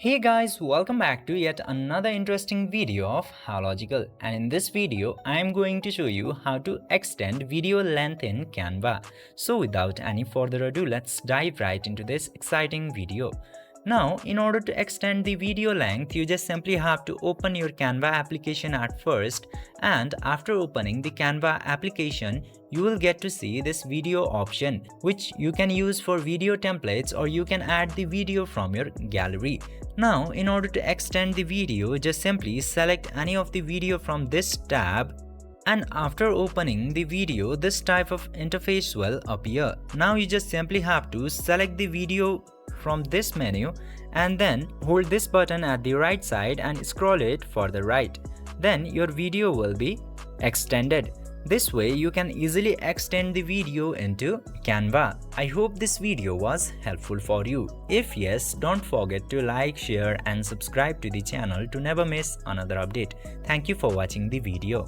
Hey guys, welcome back to yet another interesting video of How Logical, and in this video I am going to show you how to extend video length in Canva. So without any further ado, let's dive right into this exciting video. Now, in order to extend the video length, you just simply have to open your Canva application at first, and after opening the Canva application, you will get to see this video option, which you can use for video templates or you can add the video from your gallery. Now, in order to extend the video, just simply select any of the video from this tab, and after opening the video, this type of interface will appear. Now you just simply have to select the video from this menu and then hold this button at the right side and scroll it further right. Then your video will be extended. This way you can easily extend the video into Canva. I hope this video was helpful for you. If yes, don't forget to like, share and subscribe to the channel to never miss another update. Thank you for watching the video.